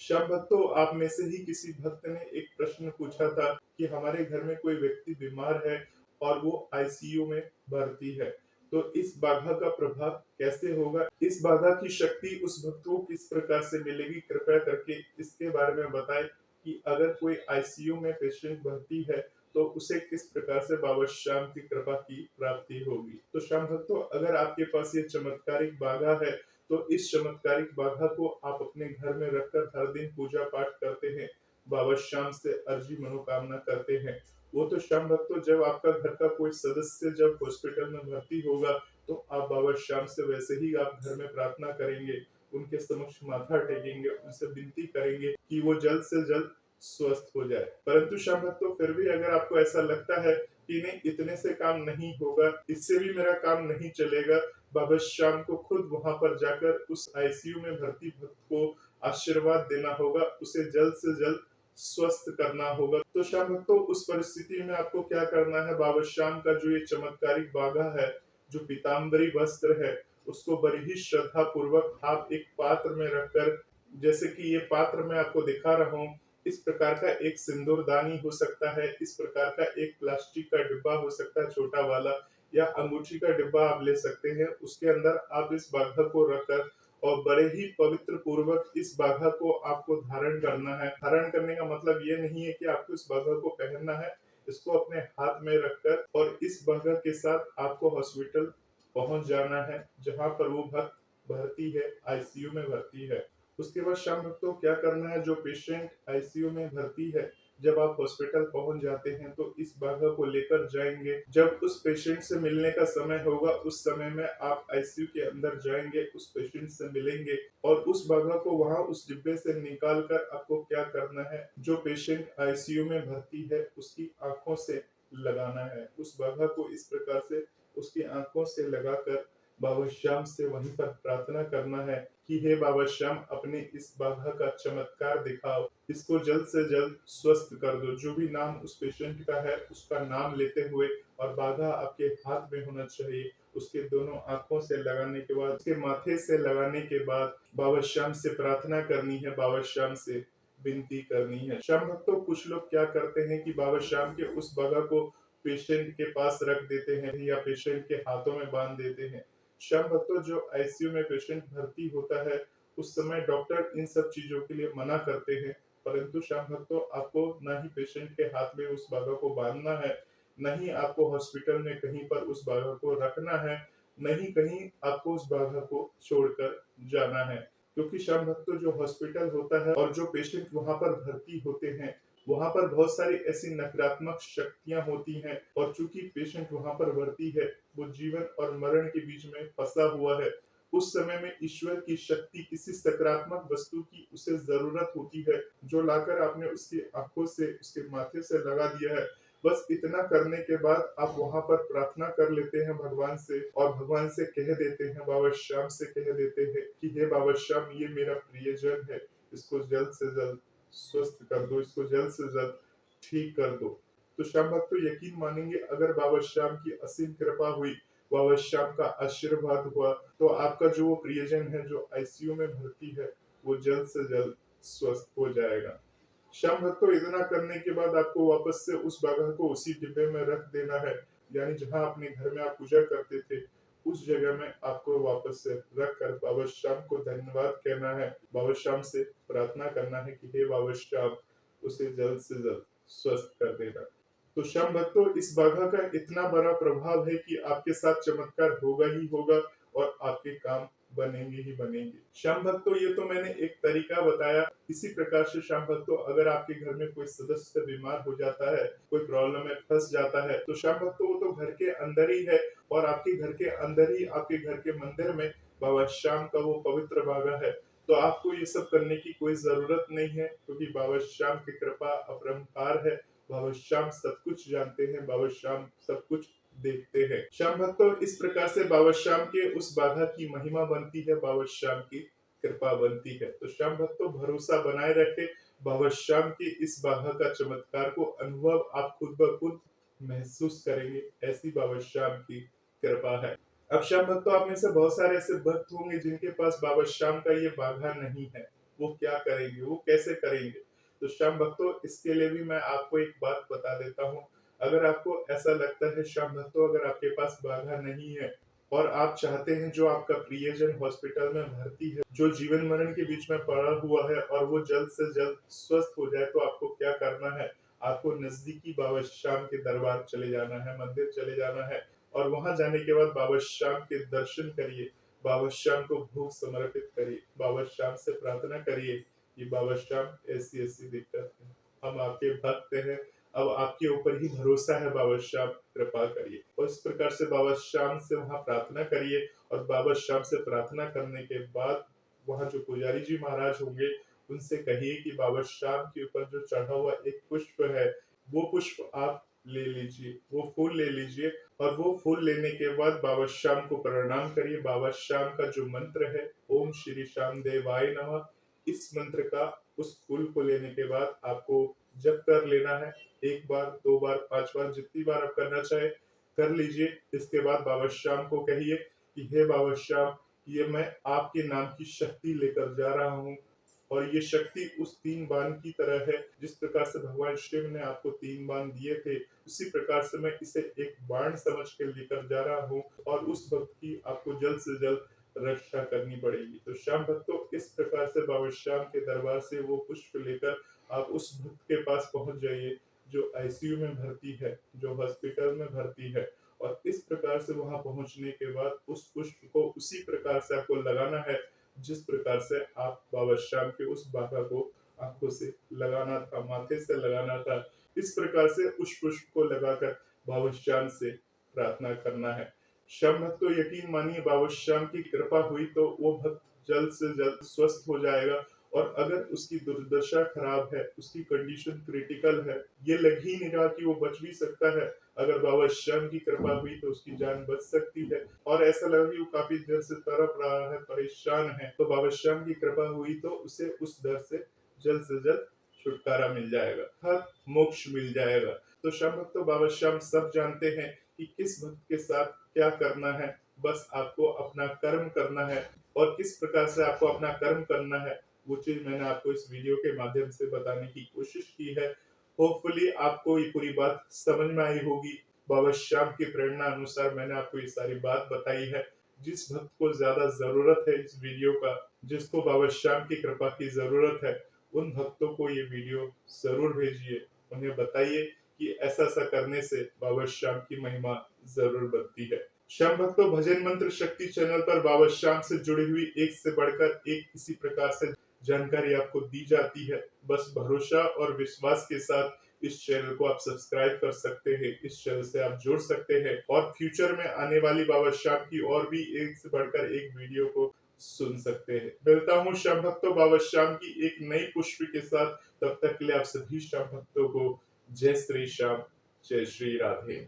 श्याम भक्तों, आप में से ही किसी भक्त ने एक प्रश्न पूछा था कि हमारे घर में कोई व्यक्ति बीमार है और वो आईसीयू में भर्ती है, तो इस बाधा का प्रभाव कैसे होगा? इस बाधा की शक्ति उस भक्त को किस प्रकार से मिलेगी? कृपया करके इसके बारे में बताएं कि अगर कोई आईसीयू में पेशेंट भर्ती है, तो उसे किस प्रकार से बाबा श्याम की कृपा की प्राप्ति होगी। तो श्याम भक्तों, अगर आपके पास ये चमत्कारिक बाधा है, तो इस चमत्कारिक बाधा को आप अपने घर में रखकर हर दिन पूजा पाठ करते हैं, बाबा श्याम से अर्जी मनोकामना करते हैं। वो तो श्याम भक्तों, जब आपका घर का कोई सदस्य जब हॉस्पिटल में भर्ती होगा, तो आप बाबा श्याम से वैसे ही आप घर में प्रार्थना करेंगे, उनके समक्ष माथा टेकेंगे, उनसे विनती करेंगे कि वो जल्द से जल्द स्वस्थ हो जाए। परंतु श्याम भक्तों, फिर भी अगर आपको ऐसा लगता है कि नहीं, इतने से काम नहीं होगा, इससे भी मेरा काम नहीं चलेगा, बाबा श्याम को खुद वहां पर जाकर उस आईसीयू में भर्ती भक्त को आशीर्वाद देना होगा, उसे जल्द से जल्द स्वस्थ करना होगा। तो श्याम भक्तों, उस परिस्थिति में आपको क्या करना है? बाबा श्याम का जो ये चमत्कारिक बागा है, जो पीताम्बरी वस्त्र है, उसको बड़ी ही श्रद्धा पूर्वक आप एक पात्र में रखकर, जैसे कि ये पात्र मैं आपको दिखा रहा हूँ, इस प्रकार का एक सिंदूरदानी हो सकता है, इस प्रकार का एक प्लास्टिक का डिब्बा हो सकता है छोटा वाला, या अंगूठी का डिब्बा आप ले सकते हैं। उसके अंदर आप इस बाघा को रखकर और बड़े ही पवित्र पूर्वक इस बाघा को आपको धारण करना है। धारण करने का मतलब ये नहीं है कि आपको इस बाघा को पहनना है, इसको अपने हाथ में रखकर और इस बाघा के साथ आपको हॉस्पिटल पहुंच जाना है, जहां पर वो भक्त भर्ती है, आईसीयू में भर्ती है। उसके बाद शाम भक्तों, क्या करना है? जो पेशेंट आईसीयू में भर्ती है, जब आप हॉस्पिटल पहुंच जाते हैं, तो इस बाघा को लेकर जाएंगे। जब उस पेशेंट से मिलने का समय होगा, उस समय में आप आईसीयू के अंदर जाएंगे, उस पेशेंट से मिलेंगे और उस बाघा को वहां उस डिब्बे से निकाल कर आपको क्या करना है? जो पेशेंट आईसीयू में भर्ती है, उसकी आंखों से लगाना है। उस बाघा को इस प्रकार से उसकी आंखों से लगाकर बाबा श्याम से वहीं पर प्रार्थना करना है कि हे बाबा श्याम, अपने इस बाघा का चमत्कार दिखाओ, इसको जल्द से जल्द स्वस्थ कर दो। जो भी नाम उस पेशेंट का है, उसका नाम लेते हुए, और बाघा आपके हाथ में होना चाहिए। उसके दोनों आंखों से लगाने के बाद, उसके माथे से लगाने के बाद बाबा श्याम से प्रार्थना करनी है, बाबा श्याम से विनती करनी है। श्याम भक्तों, कुछ लोग क्या करते हैं कि बाबा श्याम के उस बाघा को पेशेंट के पास रख देते हैं या पेशेंट के हाथों में बांध देते हैं। श्याम भक्तों, जो आईसीयू में पेशेंट भर्ती होता है, उस समय डॉक्टर इन सब चीजों के लिए मना करते हैं। परंतु श्याम भक्तों, आपको ना ही पेशेंट के हाथ में उस बाघा को बांधना है, न ही आपको हॉस्पिटल में कहीं पर उस बाघा को रखना है, न ही कहीं आपको उस बाघा को छोड़कर जाना है। क्योंकि श्याम भक्तों, जो हॉस्पिटल होता है और जो पेशेंट वहां पर भर्ती होते हैं, वहां पर बहुत सारी ऐसी नकारात्मक शक्तियां होती हैं, और चूंकि पेशेंट वहां पर भर्ती है, वो जीवन और मरण के बीच में फंसा हुआ है। उस समय में ईश्वर की शक्ति, किसी सकारात्मक वस्तु की उसे जरूरत होती है, जो लाकर आपने उसकी आंखों से, उसके माथे से लगा दिया है। बस इतना करने के बाद आप वहां पर प्रार्थना कर लेते हैं भगवान से, और भगवान से कह देते हैं, बाबा श्याम से कह देते हैं कि हे बाबा श्याम, ये मेरा प्रियजन है, इसको जल्द से जल्द स्वस्थ कर दो, इसको जल्द से जल्द ठीक कर दो। तो श्याम भक्तों, यकीन मानेंगे, अगर बाबा श्याम की असीम कृपा हुई, बाबा श्याम का आशीर्वाद हुआ, तो आपका जो वो प्रियजन है जो आईसीयू में भर्ती है, वो जल्द से जल्द स्वस्थ हो जाएगा। श्याम भक्तों, इतना करने के बाद आपको वापस से उस बाघा को उसी डिब्बे में रख देना है, यानी जहां अपने घर में आप पूजा करते थे, उस जगह में आपको वापस से रख कर बाबा श्याम को धन्यवाद कहना है, बाबा श्याम से प्रार्थना करना है कि हे बाबा श्याम, उसे जल्द से जल्द स्वस्थ कर देना। तो श्याम भक्तों, इस बाघा का इतना बड़ा प्रभाव है कि आपके साथ चमत्कार होगा ही होगा, और आपके काम बनेंगे ही बनेंगे। श्याम भक्तों, ये तो मैंने एक तरीका बताया। इसी प्रकार से श्याम भक्तों, अगर आपके घर में कोई सदस्य बीमार हो जाता है, कोई प्रॉब्लम में फंस जाता है, तो श्याम भक्तों, वो तो घर के अंदर ही है, और आपके घर के अंदर ही, आपके घर के मंदिर में बाबा श्याम का वो पवित्र बागा है। तो आपको ये सब करने की कोई जरूरत नहीं है, क्योंकि बाबा श्याम की कृपा अपरंपार है। बाबा श्याम सब कुछ जानते हैं, बाबा श्याम सब कुछ देखते हैं। श्याम भक्तों, इस प्रकार से बाबा श्याम के उस बाधा की महिमा बनती है, बाबा श्याम की कृपा बनती है। तो श्याम भक्तों, भरोसा बनाए रखे, बाबा श्याम के इस बाधा का चमत्कार को अनुभव आप खुद ब खुद महसूस करेंगे, ऐसी बाबा श्याम की कृपा है। अब श्याम भक्तों, आप में से बहुत सारे ऐसे भक्त होंगे जिनके पास बाबा श्याम का ये बाधा नहीं है। वो क्या करेंगे, वो कैसे करेंगे। तो श्याम भक्तों, इसके लिए भी मैं आपको एक बात बता देता हूँ। अगर आपको ऐसा लगता है श्याम भक्तों, अगर आपके पास बाघा नहीं है और आप चाहते हैं जो आपका प्रियजन हॉस्पिटल में भर्ती है, जो जीवन मरण के बीच में पड़ा हुआ है और वो जल्द से जल्द स्वस्थ हो जाए, तो आपको क्या करना है? आपको नजदीकी बाबा श्याम के दरबार चले जाना है, मंदिर चले जाना है और वहां जाने के बाद बाबा श्याम के दर्शन करिए, बाबा श्याम को भोग समर्पित करिए, बाबा श्याम से प्रार्थना करिए कि बाबा श्याम ऐसी ऐसी दिक्कत है, हम आपके भक्त हैं, अब आपके ऊपर ही भरोसा है, बाबा श्याम कृपा करिए। और इस प्रकार से बाबा श्याम से वहां प्रार्थना करिए और बाबा श्याम से प्रार्थना करने के बाद वहां जो पुजारी जी महाराज होंगे उनसे कहिए कि बाबा श्याम के ऊपर जो चढ़ा हुआ एक पुष्प है, वो पुष्प आप ले लीजिए, वो फूल ले लीजिए और वो फूल लेने के बाद बाबा श्याम को प्रणाम करिए। बाबा श्याम का जो मंत्र है, ओम श्री श्याम देवाय नमः, इस मंत्र का उस फूल को लेने के बाद आपको जप कर लेना है। एक बार, दो बार, 5 बार, जितनी बार आप करना चाहे कर लीजिए। इसके बाद बाबा श्याम को कहिए कि हे बाबा श्याम, ये मैं आपके नाम की शक्ति लेकर जा रहा हूँ और ये शक्ति उस 3 बाण की तरह है, जिस प्रकार से भगवान शिव ने आपको 3 बाण दिए थे, उसी प्रकार से मैं इसे एक बाण समझ के लेकर जा रहा हूँ और उस भक्त की आपको जल्द से जल्द रक्षा करनी पड़ेगी। तो श्याम भक्तों, इस प्रकार से बाबा श्याम के दरबार से वो पुष्प लेकर आप उस भक्त के पास पहुंच जाइए जो आईसीयू में भर्ती है, जो हॉस्पिटल में भर्ती है। और इस प्रकार से वहां पहुंचने के बाद उस पुष्प को उसी प्रकार से आपको लगाना है जिस प्रकार से आप बाबा श्याम के उस बाघा को आंखों से लगाना था, माथे से लगाना था। इस प्रकार से उस पुष्प को लगाकर बाबा श्याम से प्रार्थना करना है। श्याम भक्त तो यकीन मानिए, बाबा श्याम की कृपा हुई तो वो भक्त जल्द से जल्द स्वस्थ हो जाएगा। और अगर उसकी दुर्दशा खराब है, उसकी कंडीशन क्रिटिकल है, ये लग ही नहीं रहा कि वो बच भी सकता है, अगर बाबा श्याम की कृपा हुई तो उसकी जान बच सकती है। और ऐसा लगा कि वो काफी देर से तड़प रहा है, परेशान है, तो बाबा श्याम की कृपा हुई तो उसे उस दर्द से जल्द छुटकारा मिल जाएगा, हर मोक्ष मिल जाएगा। तो श्याम भक्तों, बाबा श्याम सब जानते हैं कि किस भक्त के साथ क्या करना है। बस आपको अपना कर्म करना है और किस प्रकार से आपको अपना कर्म करना है, वो चीज मैंने आपको इस वीडियो के माध्यम से बताने की कोशिश की है। होपफुली आपको ये पूरी बात समझ में आई होगी। बाबा श्याम की प्रेरणा अनुसार मैंने आपको ये सारी बात बताई है। जिस भक्त को ज्यादा जरूरत है इस वीडियो का, जिसको बाबा श्याम की कृपा की जरूरत है, उन भक्तों को ये वीडियो जरूर भेजिए। उन्हें बताइए कि ऐसा ऐसा करने से बाबा श्याम की महिमा जरूर बढ़ती है। श्याम भक्तों, भजन मंत्र शक्ति चैनल पर बाबा श्याम से जुड़ी हुई एक से बढ़कर एक इसी प्रकार से जानकारी आपको दी जाती है। बस भरोसा और विश्वास के साथ इस चैनल को आप सब्सक्राइब कर सकते हैं, इस चैनल से आप जुड़ सकते हैं और फ्यूचर में आने वाली बाबा श्याम की और भी एक से बढ़कर एक वीडियो को सुन सकते हैं। मिलता हूँ श्याम भक्तों बाबा श्याम की एक नई पुष्प के साथ। तब तक के लिए आप सभी श्याम भक्तों को जय श्री श्याम, जय श्री राधे।